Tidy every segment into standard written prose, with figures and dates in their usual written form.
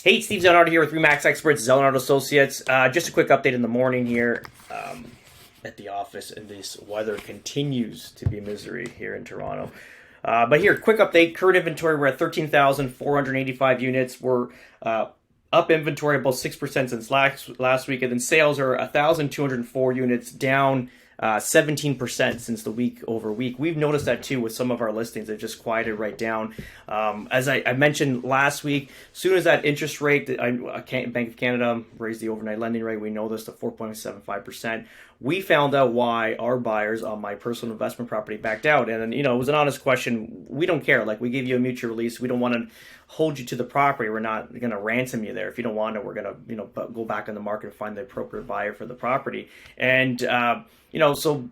Hey, Steve Zelnardo here with Remax Experts, Zelnardo Associates. Just a quick update in the morning here at the office, and this weather continues to be misery here in Toronto. But here, quick update. Current inventory, we're at 13,485 units. We're up inventory about 6% since last week, and then sales are 1,204 units, down 17% since the week over week. We've noticed that too with some of our listings. They've just quieted right down. As I mentioned last week, as soon as that interest rate, Bank of Canada raised the overnight lending rate, we know this to 4.75%. We found out why our buyers on my personal investment property backed out. And it was an honest question. We don't care. Like, we gave you a mutual release. We don't want to hold you to the property. We're not going to ransom you there. If you don't want it, we're going to, go back on the market and find the appropriate buyer for the property. And, so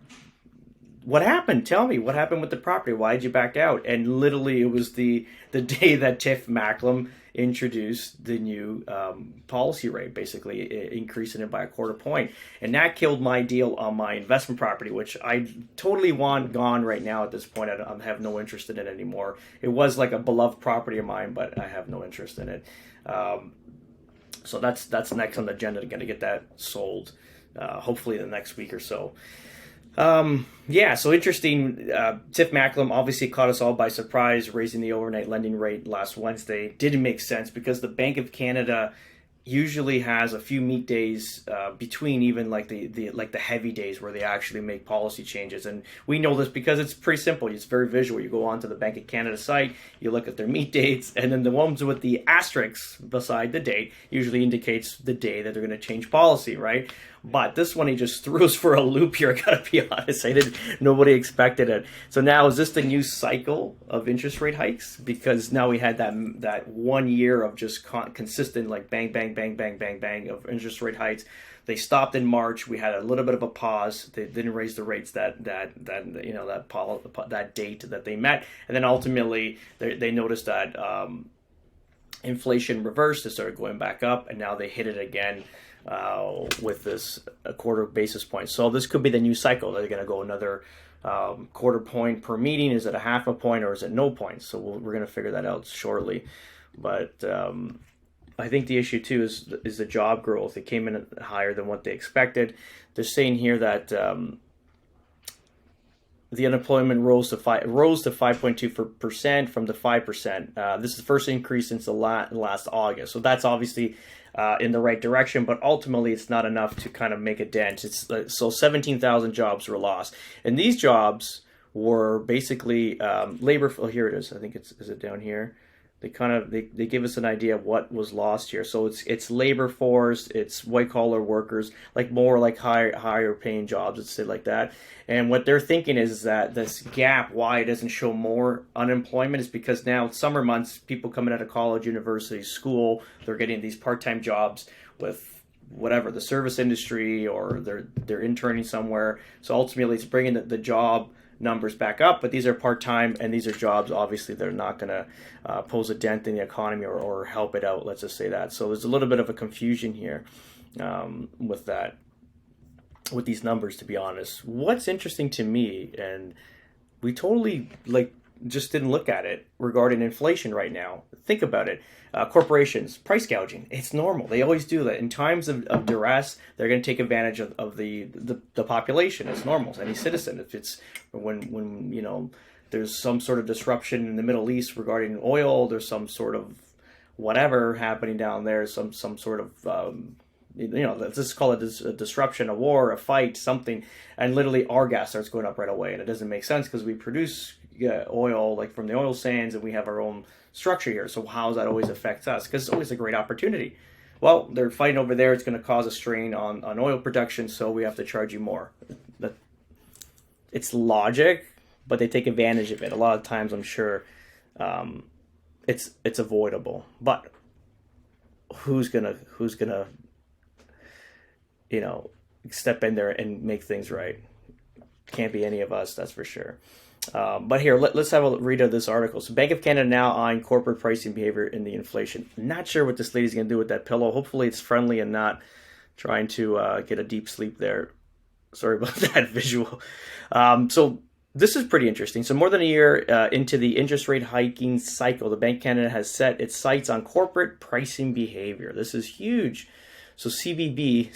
what happened? Tell me, what happened with the property? Why did you back out? And literally, it was the day that Tiff Malcolm introduced the new policy rate, basically increasing it by a quarter point. And that killed my deal on my investment property, which I totally want gone right now at this point. I have no interest in it anymore. It was like a beloved property of mine, but I have no interest in it. So that's next on the agenda, going to get that sold. Hopefully the next week or so. So interesting. Tiff Malcolm obviously caught us all by surprise, raising the overnight lending rate last Wednesday. Didn't make sense because the Bank of Canada usually has a few meet days between even like the heavy days where they actually make policy changes. And we know this because it's pretty simple. It's very visual. You go onto the Bank of Canada site, you look at their meet dates, and then the ones with the asterisks beside the date usually indicates the day that they're going to change policy, right? But this one, he just threw us for a loop here. I gotta be honest. Nobody expected it. So now, is this the new cycle of interest rate hikes? Because now we had that 1 year of just consistent, like bang, bang, bang, bang, bang, bang of interest rate hikes. They stopped in March. We had a little bit of a pause. They didn't raise the rates that date that they met, and then ultimately they noticed that inflation reversed. It started going back up, and now they hit it again. With this a quarter basis point. So this could be the new cycle. They're going to go another quarter point per meeting. Is it a half a point or is it no points? So we're going to figure that out shortly. But I think the issue too is the job growth. It came in higher than what they expected. They're saying here that the unemployment rose to 5.2% from the 5%. This is the first increase since the last August. So that's obviously in the right direction, but ultimately it's not enough to kind of make a dent. So 17,000 jobs were lost, and these jobs were basically labor. Oh, here it is. I think is it down here? They give us an idea of what was lost here. So it's labor force, it's white collar workers, like more like higher paying jobs, let's say like that. And what they're thinking is that this gap, why it doesn't show more unemployment, is because now it's summer months, people coming out of college, university, school, they're getting these part-time jobs with whatever, the service industry, or they're interning somewhere. So ultimately it's bringing the job numbers back up, but these are part-time and these are jobs, obviously they're not going to pose a dent in the economy or help it out, let's just say that. So there's a little bit of a confusion here with these numbers, to be honest. What's interesting to me, and we totally just didn't look at it regarding inflation right now. Think about it. Corporations, price gouging. It's normal. They always do that. In times of duress, they're going to take advantage of the population. It's normal. Any citizen. If it's when there's some sort of disruption in the Middle East regarding oil, there's some sort of whatever happening down there, some sort of let's just call it a disruption, a war, a fight, something, and literally our gas starts going up right away, and it doesn't make sense because we produce oil like from the oil sands, and we have our own structure here. So how does that always affect us? Because it's always a great opportunity. Well, they're fighting over there. It's going to cause a strain on oil production, so we have to charge you more. It's logic, but they take advantage of it. A lot of times, I'm sure it's avoidable. But who's gonna step in there and make things right? Can't be any of us, that's for sure. But here, let's have a read of this article. So Bank of Canada now eyeing corporate pricing behavior in the inflation. Not sure what this lady's going to do with that pillow. Hopefully it's friendly and not trying to get a deep sleep there. Sorry about that visual. So This is pretty interesting. So more than a year into the interest rate hiking cycle, the Bank of Canada has set its sights on corporate pricing behavior. This is huge. So CPB,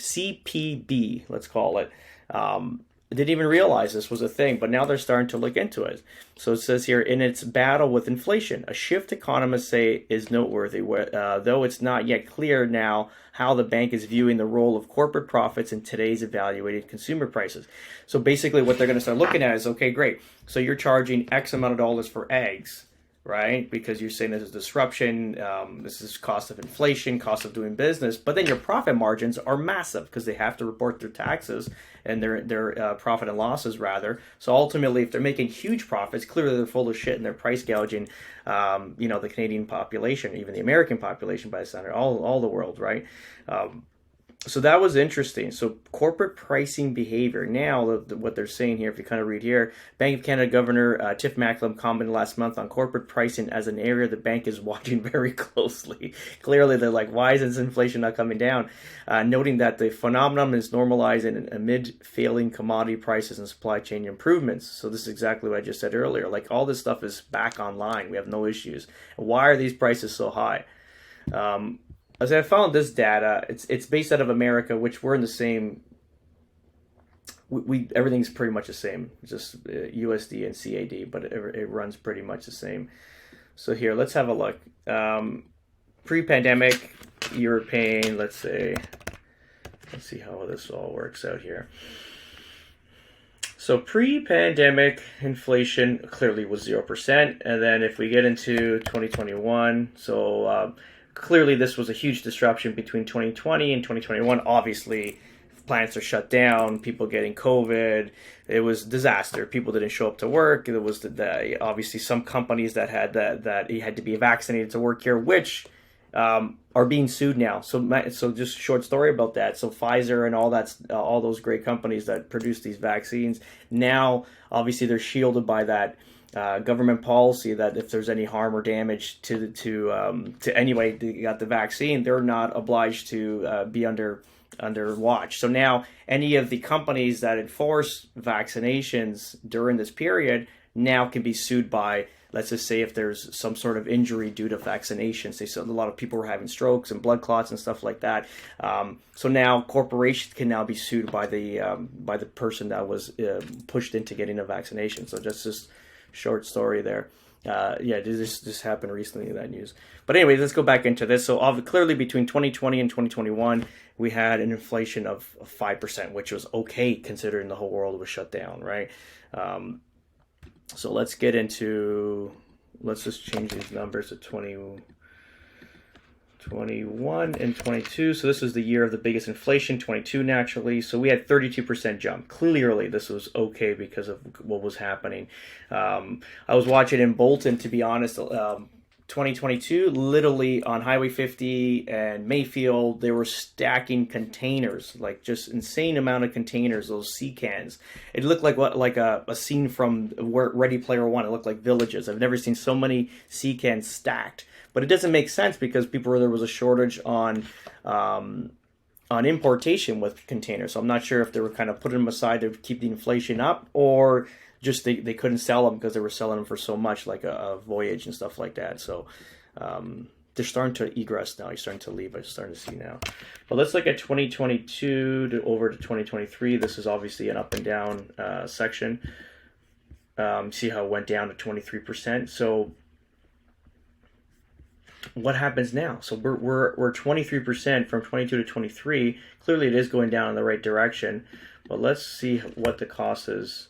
let's call it, didn't even realize this was a thing, but now they're starting to look into it. So it says here, in its battle with inflation, a shift economists say is noteworthy, though it's not yet clear now how the bank is viewing the role of corporate profits in today's evaluated consumer prices. So basically what they're going to start looking at is, okay, great. So you're charging X amount of dollars for eggs, right? Because you're saying this is disruption, this is cost of inflation, cost of doing business, but then your profit margins are massive because they have to report their taxes and their profit and losses rather. So ultimately, if they're making huge profits, clearly they're full of shit and they're price gouging, the Canadian population, even the American population by the center, all the world, right? So that was interesting. So corporate pricing behavior. Now, what they're saying here, if you kind of read here, Bank of Canada Governor Tiff Malcolm commented last month on corporate pricing as an area the bank is watching very closely. Clearly, they're like, why is this inflation not coming down? Noting that the phenomenon is normalizing amid failing commodity prices and supply chain improvements. So this is exactly what I just said earlier. Like all this stuff is back online. We have no issues. Why are these prices so high? As I found this data, it's based out of America, which we're in the same. We everything's pretty much the same, just USD and CAD, but it runs pretty much the same. So here, let's have a look. Pre-pandemic, you were paying, let's see how this all works out here. So pre-pandemic inflation clearly was 0%, and then if we get into 2021, so. Clearly, this was a huge disruption between 2020 and 2021. Obviously, plants are shut down, people getting COVID. It was disaster. People didn't show up to work. There was obviously some companies that had that you had to be vaccinated to work here, which are being sued now. So just a short story about that. So Pfizer and all those great companies that produce these vaccines, now obviously they're shielded by that. Government policy that if there's any harm or damage to anybody that got the vaccine, they're not obliged to be under watch. So now any of the companies that enforce vaccinations during this period now can be sued by, let's just say if there's some sort of injury due to vaccinations. They said a lot of people were having strokes and blood clots and stuff like that. So now corporations can now be sued by the person that was pushed into getting a vaccination. So just short story there. This happened recently in that news. But anyway, let's go back into this. So clearly between 2020 and 2021, we had an inflation of 5%, which was okay considering the whole world was shut down, right? So let's just change these numbers to 21 and 22. So this was the year of the biggest inflation, 22 naturally. So we had 32% jump. Clearly, this was okay because of what was happening. I was watching in Bolton, to be honest, 2022, literally on Highway 50 and Mayfield, they were stacking containers, like just insane amount of containers, those sea cans. It looked like a scene from Ready Player One. It looked like villages. I've never seen so many sea cans stacked. But it doesn't make sense because there was a shortage on importation with containers. So I'm not sure if they were kind of putting them aside to keep the inflation up, or just they couldn't sell them because they were selling them for so much, like a Voyage and stuff like that. So they're starting to egress now. You're starting to leave. I'm starting to see now. But let's look at 2022 over to 2023. This is obviously an up and down section. See how it went down to 23%. So what happens now? So we're 23% from 22 to 23. Clearly, it is going down in the right direction. But let's see what the cost is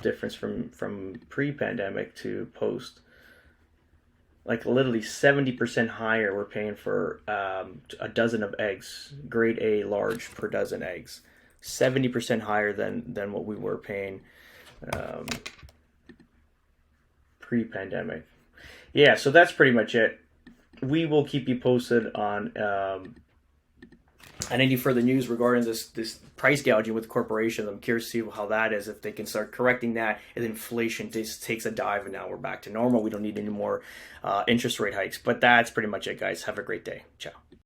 difference from pre-pandemic to post. Like literally 70% higher. We're paying for a dozen of eggs, grade A large per dozen eggs. 70% higher than what we were paying pre-pandemic. Yeah, so that's pretty much it. We will keep you posted on any further news regarding this price gouging with corporations. I'm curious to see how that is, if they can start correcting that, and inflation just takes a dive and now we're back to normal. We don't need any more interest rate hikes. But that's pretty much it, guys. Have a great day. Ciao.